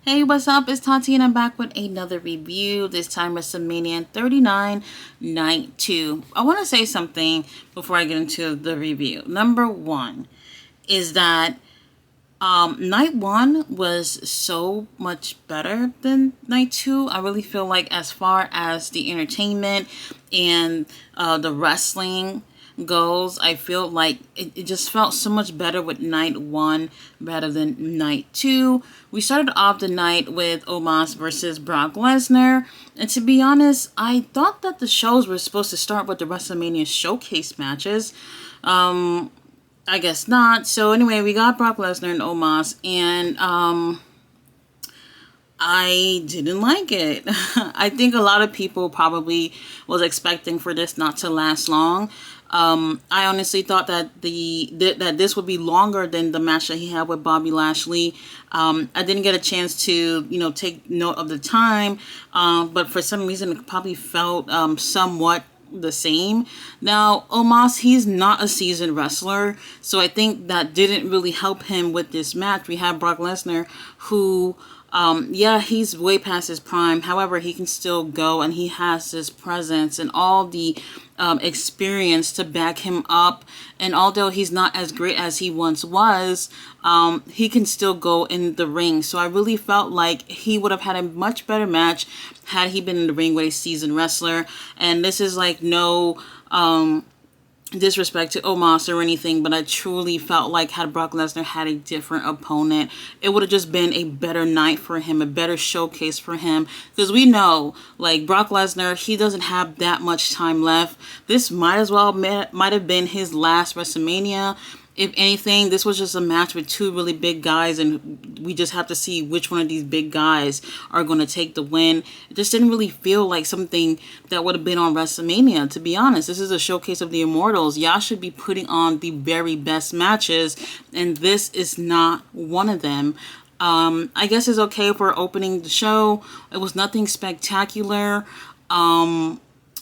Hey, what's up? It's Tati and I'm back with another review. This time Wrestlemania 39 Night 2. I want to say something before I get into the review. Number one is that Night 1 was so much better than Night 2. I really feel like as far as the entertainment and the wrestling goes, I feel like it just felt so much better with Night 1 rather than Night 2. We started off the night with Omos versus Brock Lesnar, and to be honest, I thought that the shows were supposed to start with the WrestleMania showcase matches. I guess not. So anyway, we got Brock Lesnar and Omos, and I didn't like it. I think a lot of people probably was expecting for this not to last long. I honestly thought that that this would be longer than the match that he had with Bobby Lashley. I didn't get a chance to, take note of the time, but for some reason it probably felt somewhat the same. Now, Omos, he's not a seasoned wrestler, so I think that didn't really help him with this match. We have Brock Lesnar, who yeah, he's way past his prime. However, he can still go, and he has this presence and all the experience to back him up. And although he's not as great as he once was, he can still go in the ring. So I really felt like he would have had a much better match had he been in the ring with a seasoned wrestler. And this is like no disrespect to Omos or anything, but I truly felt like had Brock Lesnar had a different opponent, it would have just been a better night for him, a better showcase for him, because we know, like, Brock Lesnar, he doesn't have that much time left. This might as well might have been his last WrestleMania. If anything, this was just a match with two really big guys, and we just have to see which one of these big guys are going to take the win. It just didn't really feel like something that would have been on WrestleMania, to be honest. This is a showcase of the Immortals. Y'all should be putting on the very best matches, and this is not one of them. I guess it's okay for opening the show. It was nothing spectacular.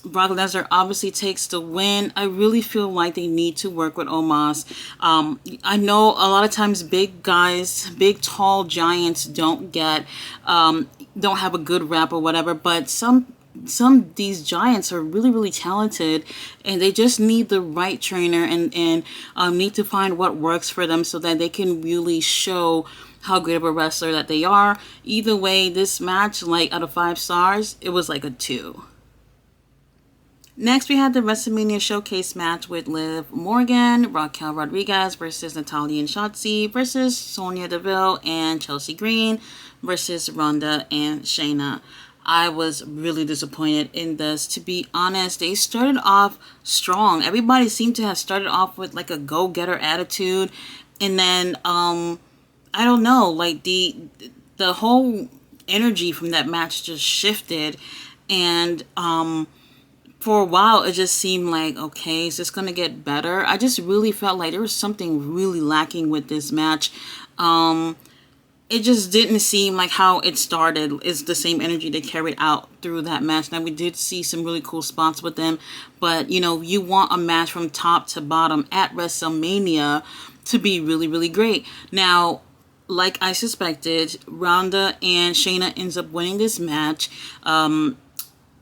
Brock Lesnar obviously takes the win. I really feel like they need to work with Omos. I know a lot of times big guys, big tall giants don't have a good rap or whatever, but some these giants are really talented, and they just need the right trainer and need to find what works for them so that they can really show how great of a wrestler that they are. Either way, this match, like, out of 5 stars, it was like a 2. Next, we had the WrestleMania Showcase match with Liv Morgan, Raquel Rodriguez versus Natalya and Shotzi versus Sonya Deville and Chelsea Green versus Ronda and Shayna. I was really disappointed in this. To be honest, they started off strong. Everybody seemed to have started off with like a go-getter attitude, and then I don't know, like the whole energy from that match just shifted, and for a while, it just seemed like, okay, is this going to get better? I just really felt like there was something really lacking with this match. It just didn't seem like how it started is the same energy they carried out through that match. Now, we did see some really cool spots with them, but, you want a match from top to bottom at WrestleMania to be really great. Now, like I suspected, Ronda and Shayna ends up winning this match.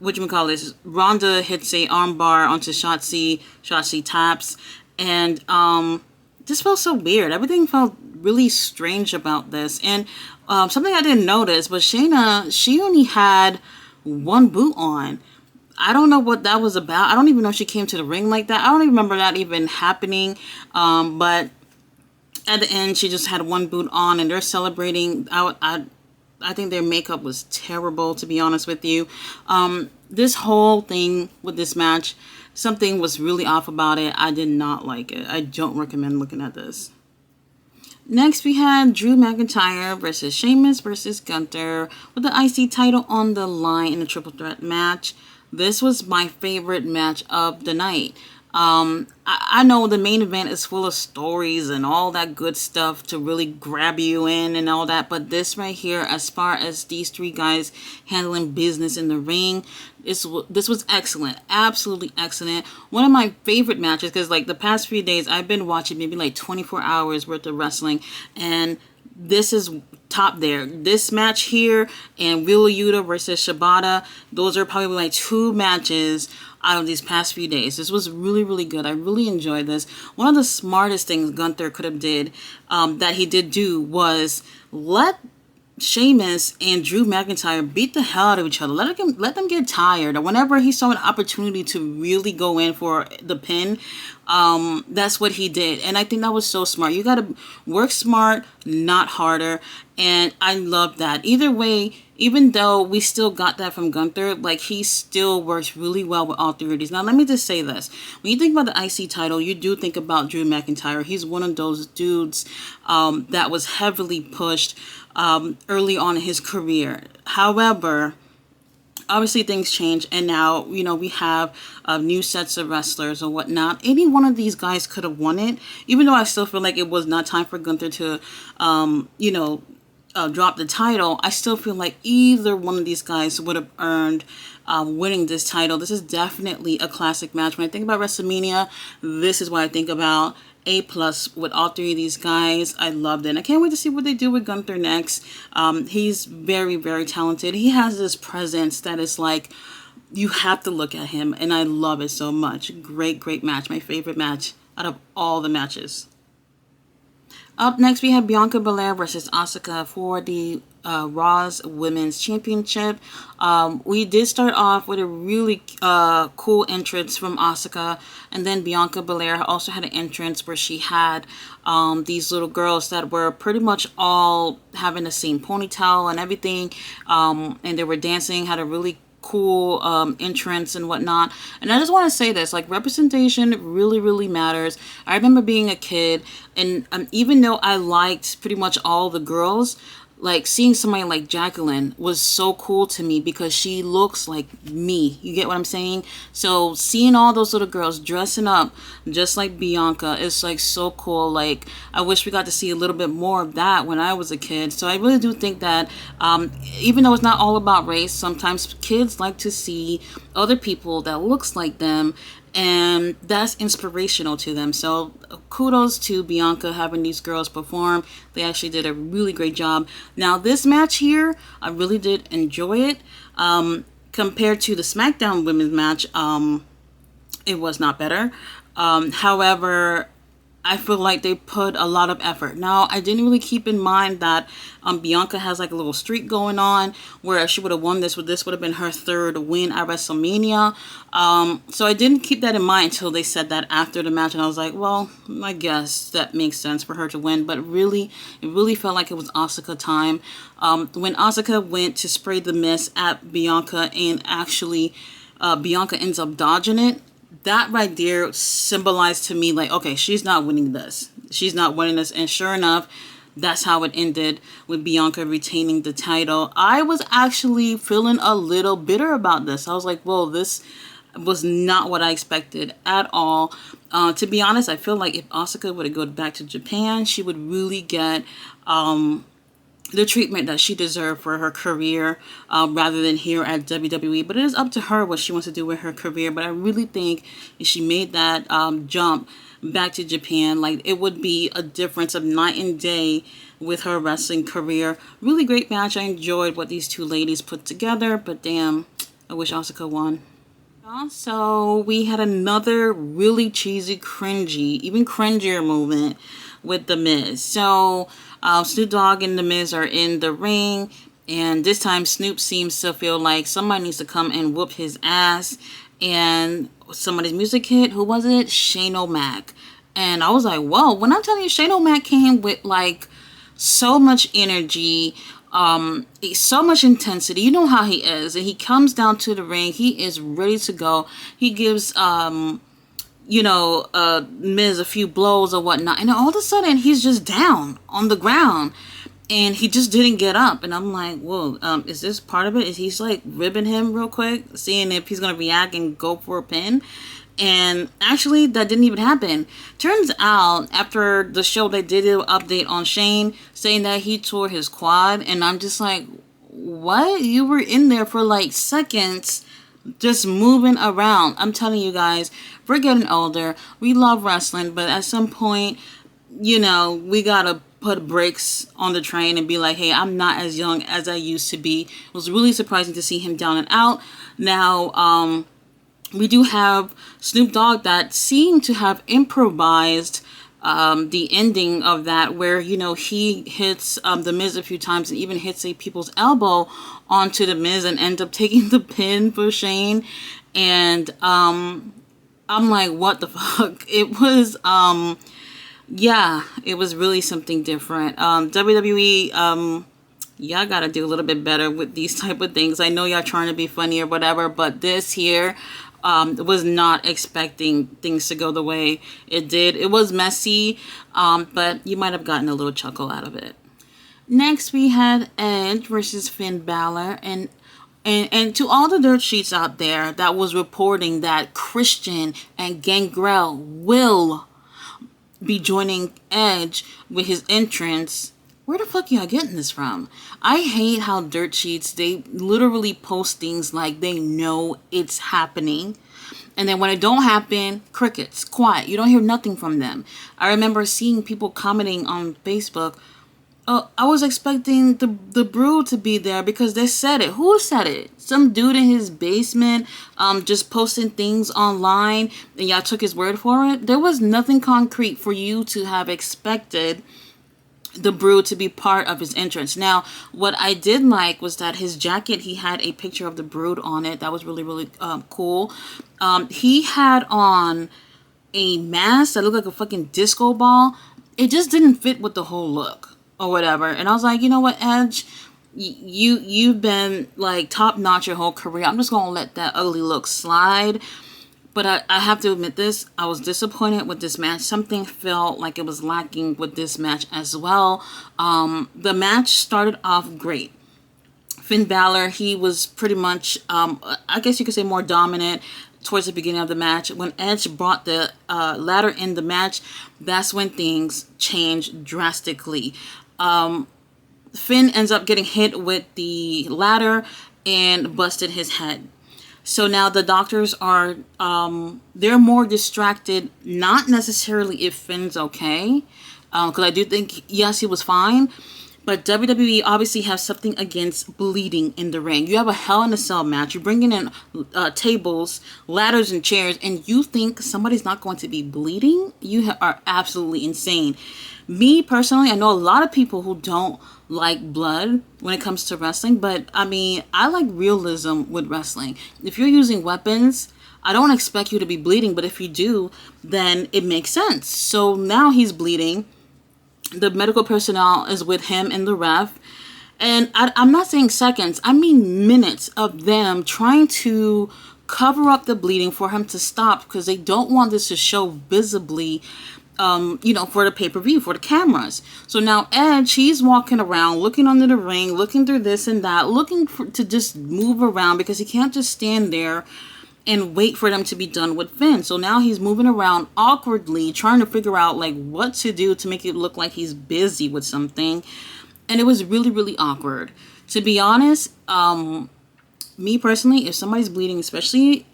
Ronda hits a armbar onto Shotzi. Shotzi taps, and this felt so weird. Everything felt really strange about this. And something I didn't notice, but Shayna, she only had one boot on. I don't know what that was about. I don't even know if she came to the ring like that. I don't even remember that even happening. But at the end, she just had one boot on, and they're celebrating. I think their makeup was terrible, to be honest with you. This whole thing with this match, something was really off about it. I did not like it. I don't recommend looking at this. Next, we had Drew McIntyre versus Sheamus versus Gunther with the IC title on the line in a triple threat match. This was my favorite match of the night. I know the main event is full of stories and all that good stuff to really grab you in and all that, but this right here, as far as these three guys handling business in the ring, this was excellent. Absolutely excellent. One of my favorite matches, because like the past few days I've been watching maybe like 24 hours worth of wrestling, and this is top there. This match here and Wheeler Yuta versus Shibata, those are probably my 2 matches out of these past few days. This was really, really good. I really enjoyed this. One of the smartest things Gunther could have did, that he did do, was let Sheamus and Drew McIntyre beat the hell out of each other. Let them get tired. Whenever he saw an opportunity to really go in for the pin, that's what he did. And I think that was so smart. You got to work smart, not harder. And I love that. Either way, even though we still got that from Gunther, like, he still works really well with all 3 of these. Now, let me just say this. When you think about the IC title, you do think about Drew McIntyre. He's one of those dudes that was heavily pushed early on in his career. However, obviously things change, and now, you know, we have new sets of wrestlers or whatnot. Any one of these guys could have won it, even though I still feel like it was not time for Gunther to, drop the title. I still feel like either one of these guys would have earned winning this title. This is definitely a classic match. When I think about WrestleMania, this is what I think about. A+ with all 3 of these guys. I loved it. And I can't wait to see what they do with Gunther next. He's very, very talented. He has this presence that is like, you have to look at him, and I love it so much. Great, great match. My favorite match out of all the matches. Up next, we have Bianca Belair versus Asuka for the Raw's Women's Championship. We did start off with a really cool entrance from Asuka, and then Bianca Belair also had an entrance where she had these little girls that were pretty much all having the same ponytail and everything, and they were dancing, had a really cool entrance and whatnot. And I just want to say this, like, representation really, really matters. I remember being a kid, and even though I liked pretty much all the girls, like, seeing somebody like Jacqueline was so cool to me because she looks like me. You get what I'm saying? So seeing all those little girls dressing up just like Bianca is, like, so cool. Like, I wish we got to see a little bit more of that when I was a kid. So I really do think that even though it's not all about race, sometimes kids like to see other people that looks like them, and that's inspirational to them. So kudos to Bianca having these girls perform. They actually did a really great job. Now, this match here, I really did enjoy it. Compared to the SmackDown women's match, it was not better. However, I feel like they put a lot of effort. Now, I didn't really keep in mind that Bianca has like a little streak going on where if she would have won this would have been her 3rd win at WrestleMania. So I didn't keep that in mind until they said that after the match, and I was like, well, I guess that makes sense for her to win. But really, it really felt like it was Asuka time. When Asuka went to spray the mist at Bianca, and actually Bianca ends up dodging it, that right there symbolized to me, like, okay, she's not winning this. She's not winning this. And sure enough, that's how it ended, with Bianca retaining the title. I was actually feeling a little bitter about this. I was like, whoa, this was not what I expected at all. To be honest, I feel like if Asuka would have gone back to Japan, she would really get the treatment that she deserved for her career, rather than here at WWE. But it is up to her what she wants to do with her career. But I really think if she made that jump back to Japan, like, it would be a difference of night and day with her wrestling career. Really great match. I enjoyed what these 2 ladies put together, but damn, I wish Asuka won. So we had another really cheesy, cringy, even cringier moment with The Miz. So Snoop Dogg and The Miz are in the ring, and this time Snoop seems to feel like somebody needs to come and whoop his ass, and somebody's music hit. Who was it? Shane O'Mac. And I was like, whoa, when I'm telling you, Shane O'Mac came with, like, so much energy, so much intensity. You know how he is, and he comes down to the ring, he is ready to go. He gives Miz a few blows or whatnot, and all of a sudden he's just down on the ground and he just didn't get up. And I'm like, whoa, is this part of it? Is he's like ribbing him real quick, seeing if he's gonna react and go for a pin? And actually, that didn't even happen. Turns out, after the show, they did an update on Shane, saying that he tore his quad. And I'm just like, what? You were in there for like seconds, just moving around. I'm telling you guys, we're getting older. We love wrestling, but at some point, we gotta put brakes on the train and be like, hey, I'm not as young as I used to be. It was really surprising to see him down and out. Now, we do have Snoop Dogg that seemed to have improvised the ending of that, where, you know, he hits The Miz a few times and even hits a people's elbow onto The Miz and ends up taking the pin for Shane. And I'm like, what the fuck? It was, yeah, it was really something different. WWE, y'all gotta do a little bit better with these type of things. I know y'all trying to be funny or whatever, but this here, was not expecting things to go the way it did. It was messy, but you might have gotten a little chuckle out of it. Next, we had Edge versus Finn Balor, and to all the dirt sheets out there that was reporting that Christian and Gangrel will be joining Edge with his entrance, where the fuck y'all getting this from? I hate how dirt sheets, they literally post things like they know it's happening. And then when it don't happen, crickets, quiet. You don't hear nothing from them. I remember seeing people commenting on Facebook, oh, I was expecting the Brood to be there because they said it. Who said it? Some dude in his basement just posting things online and y'all took his word for it? There was nothing concrete for you to have expected the Brood to be part of his entrance. Now, what I did like was that his jacket, he had a picture of the Brood on it. That was really, really cool. He had on a mask that looked like a fucking disco ball. It just didn't fit with the whole look or whatever. And I was like, you know what, Edge? You've been like top notch your whole career. I'm just gonna let that ugly look slide. But I have to admit this, I was disappointed with this match. Something felt like it was lacking with this match as well. The match started off great. Finn Balor, he was pretty much, I guess you could say, more dominant towards the beginning of the match. When Edge brought the ladder in the match, that's when things changed drastically. Finn ends up getting hit with the ladder and busted his head. So now the doctors are, they're more distracted, not necessarily if Finn's okay, because I do think, yes, he was fine, but WWE obviously has something against bleeding in the ring. You have a Hell in a Cell match, you're bringing in tables, ladders, and chairs, and you think somebody's not going to be bleeding? You are absolutely insane. Me, personally, I know a lot of people who don't like blood when it comes to wrestling, but I mean, I like realism with wrestling. If you're using weapons, I don't expect you to be bleeding, but if you do, then it makes sense. So now he's bleeding. The medical personnel is with him and the ref. And I'm not saying seconds, I mean minutes of them trying to cover up the bleeding for him to stop because they don't want this to show visibly, you know, for the pay-per-view, for the cameras. So now Edge, he's walking around, looking under the ring, looking through this and that, looking to just move around because he can't just stand there and wait for them to be done with Finn. So now he's moving around awkwardly, trying to figure out like what to do to make it look like he's busy with something. And it was really, really awkward. To be honest, me personally, if somebody's bleeding, especially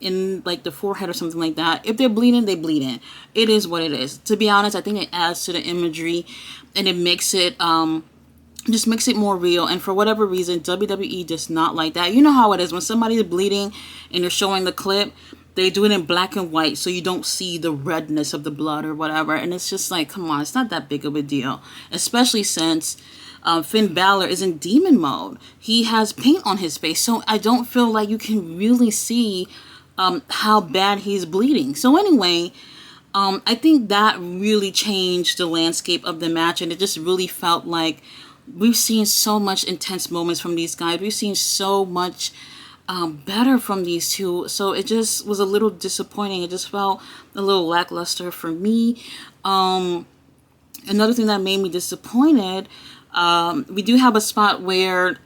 in like the forehead or something like that, if they're bleeding, they bleeding. It is what it is. To be honest, I think it adds to the imagery and it makes it just makes it more real. And for whatever reason, WWE does not like that. You know how it is when somebody is bleeding and you're showing the clip, they do it in black and white so you don't see the redness of the blood or whatever. And it's just like, come on, it's not that big of a deal, especially since Finn Balor is in demon mode. He has paint on his face, so I don't feel like you can really see how bad he's bleeding. So anyway, I think that really changed the landscape of the match, and it just really felt like we've seen so much intense moments from these guys. We've seen so much better from these two, so it just was a little disappointing. It just felt a little lackluster for me. Another thing that made me disappointed, we do have a spot where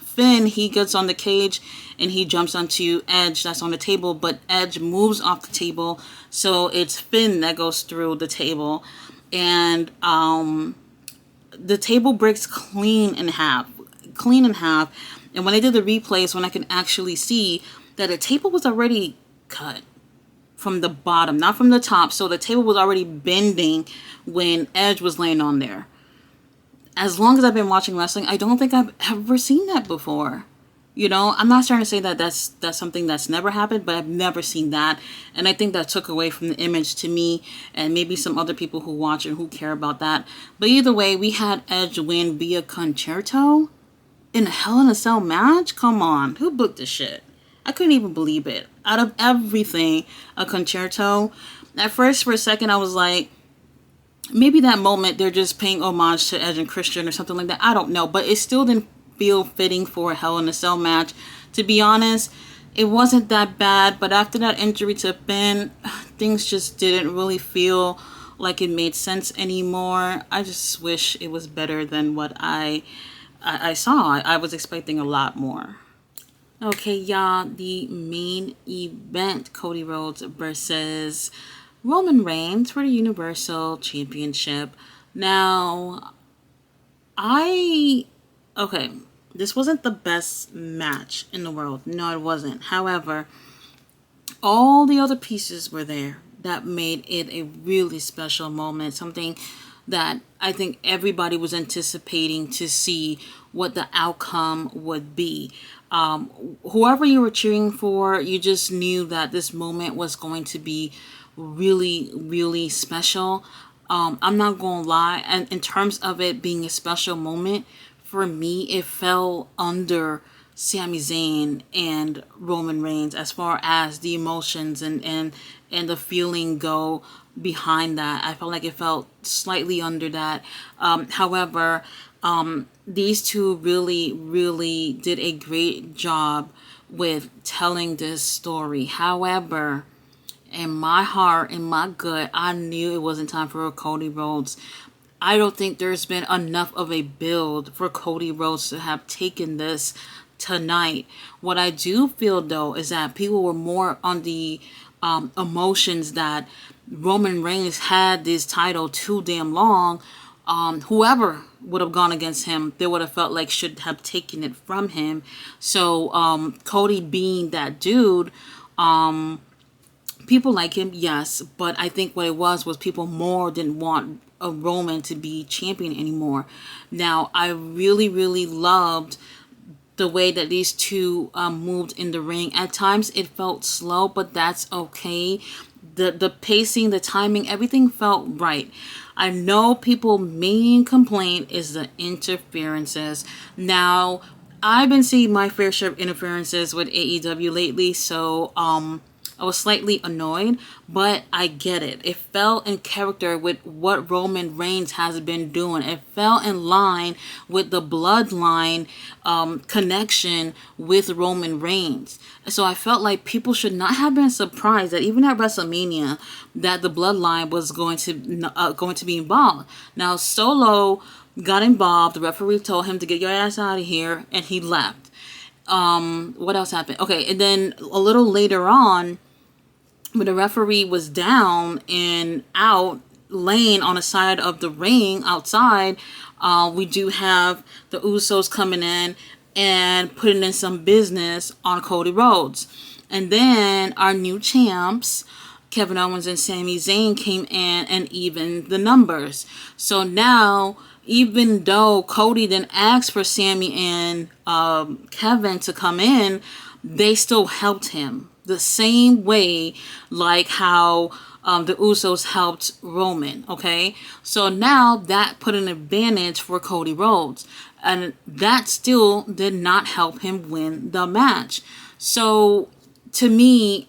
Finn, he gets on the cage and he jumps onto Edge that's on the table, but Edge moves off the table, so it's Finn that goes through the table, and the table breaks clean in half. And when I did the replays, when I can actually see that the table was already cut from the bottom, not from the top. So the table was already bending when Edge was laying on there. as long as I've been watching wrestling, I don't think I've ever seen that before. You know, I'm not trying to say that that's something that's never happened, but I've never seen that. And I think that took away from the image to me and maybe some other people who watch and who care about that. But either way, we had Edge win via concerto in a Hell in a Cell match? Come on, who booked this shit? I couldn't even believe it. Out of everything, a concerto. At first, for a second, I was like, maybe that moment they're just paying homage to Edge and Christian or something like that. I don't know. But it still didn't feel fitting for a Hell in a Cell match. To be honest, it wasn't that bad. But after that injury to Finn, things just didn't really feel like it made sense anymore. I just wish it was better than what I saw. I was expecting a lot more. Okay, y'all, the main event, Cody Rhodes versus Roman Reigns for the Universal Championship. Now, okay, this wasn't the best match in the world. No, it wasn't. However, all the other pieces were there that made it a really special moment. Something that I think everybody was anticipating to see what the outcome would be. Whoever you were cheering for, you just knew that this moment was going to be really, really special. I'm not going to lie. And in terms of it being a special moment, for me, it fell under Sami Zayn and Roman Reigns as far as the emotions and the feeling go behind that. I felt like it felt slightly under that. However, these two really, really did a great job with telling this story. However, in my heart, in my gut, I knew it wasn't time for Cody Rhodes. I don't think there's been enough of a build for Cody Rhodes to have taken this tonight. What I do feel, though, is that people were more on the emotions that Roman Reigns had this title too damn long. Whoever would have gone against him, they would have felt like should have taken it from him. So Cody being that dude, people like him, yes, but I think what it was people more didn't want a Roman to be champion anymore. Now, I really, really loved the way that these two moved in the ring. At times it felt slow, but that's okay. The pacing, the timing, everything felt right. I know people main complaint is the interferences. Now, I've been seeing my fair share of interferences with AEW lately, so I was slightly annoyed, but I get it. It fell in character with what Roman Reigns has been doing. It fell in line with the bloodline connection with Roman Reigns. So I felt like people should not have been surprised that even at WrestleMania that the bloodline was going to be involved. Now, Solo got involved. The referee told him to get your ass out of here, and he left. What else happened? Okay, and then a little later on, when the referee was down and out, laying on the side of the ring outside, we do have the Usos coming in and putting in some business on Cody Rhodes. And then our new champs, Kevin Owens and Sami Zayn, came in and evened the numbers. So now, even though Cody didn't ask for Sami and Kevin to come in, they still helped him the same way like how the Usos helped Roman, okay? So now that put an advantage for Cody Rhodes, and that still did not help him win the match. So to me,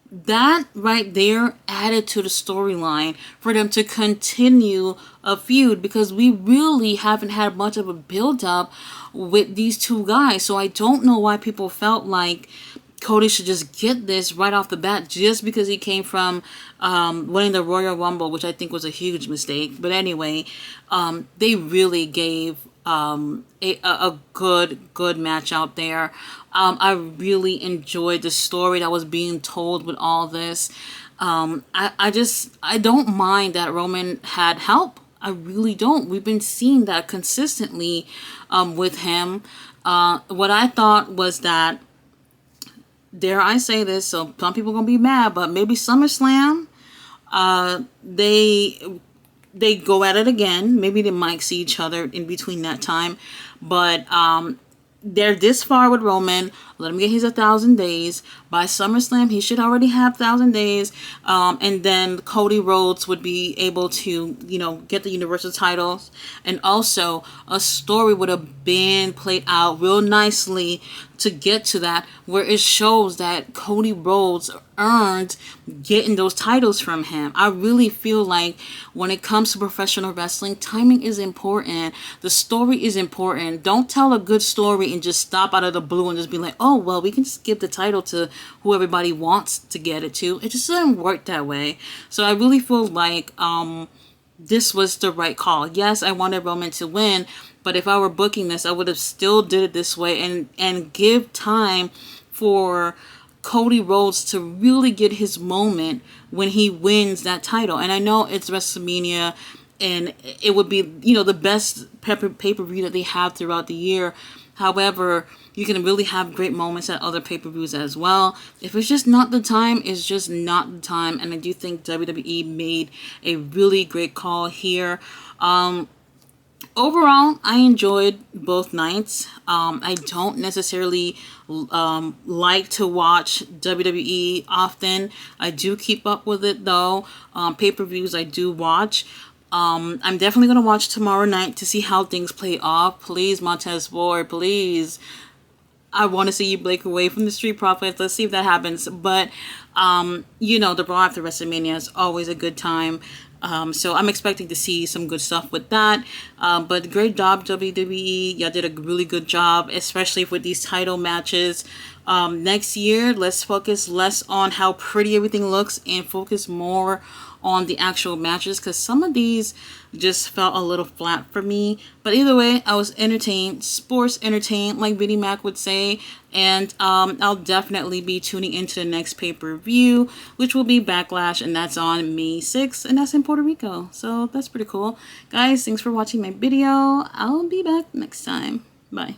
that right there added to the storyline for them to continue a feud, because we really haven't had much of a build-up with these two guys. So I don't know why people felt like Cody should just get this right off the bat just because he came from winning the Royal Rumble, which I think was a huge mistake. But anyway, they really gave a good match out there. I really enjoyed the story that was being told with all this. I don't mind that Roman had help. I really don't. We've been seeing that consistently with him. What I thought was that, dare I say this, so some people are going to be mad, but maybe SummerSlam, they they go at it again. Maybe they might see each other in between that time. But they're this far with Roman. Let him get his 1,000 days. By SummerSlam, he should already have 1,000 days. And then Cody Rhodes would be able to, you know, get the Universal titles. And also, a story would have been played out real nicely to get to that, where it shows that Cody Rhodes earned getting those titles from him. I really feel like when it comes to professional wrestling, timing is important. The story is important. Don't tell a good story and just stop out of the blue and just be like, oh, well, we can just give the title to who everybody wants to get it to. It just doesn't work that way. So I really feel like this was the right call. Yes, I wanted Roman to win, but if I were booking this, I would have still did it this way and give time for Cody Rhodes to really get his moment when he wins that title. And I know it's WrestleMania and it would be, you know, the best pay-per-view that they have throughout the year. However, you can really have great moments at other pay-per-views as well. If it's just not the time, it's just not the time. And I do think WWE made a really great call here. Overall, I enjoyed both nights. I don't necessarily like to watch WWE often. I do keep up with it though. Pay-per-views I do watch. I'm definitely going to watch tomorrow night to see how things play off. Please, Montez Ford, please. I want to see you break away from the Street Profits. Let's see if that happens. But, you know, the Raw after WrestleMania is always a good time. So I'm expecting to see some good stuff with that. But great job, WWE. Y'all did a really good job, especially with these title matches. Next year, let's focus less on how pretty everything looks and focus more on the actual matches, because some of these just felt a little flat for me. But either way, I was entertained, sports entertained, like Vinnie Mac would say. And I'll definitely be tuning into the next pay-per-view, which will be Backlash, and that's on May 6th, and that's in Puerto Rico. So that's pretty cool. Guys, thanks for watching my video. I'll be back next time. Bye.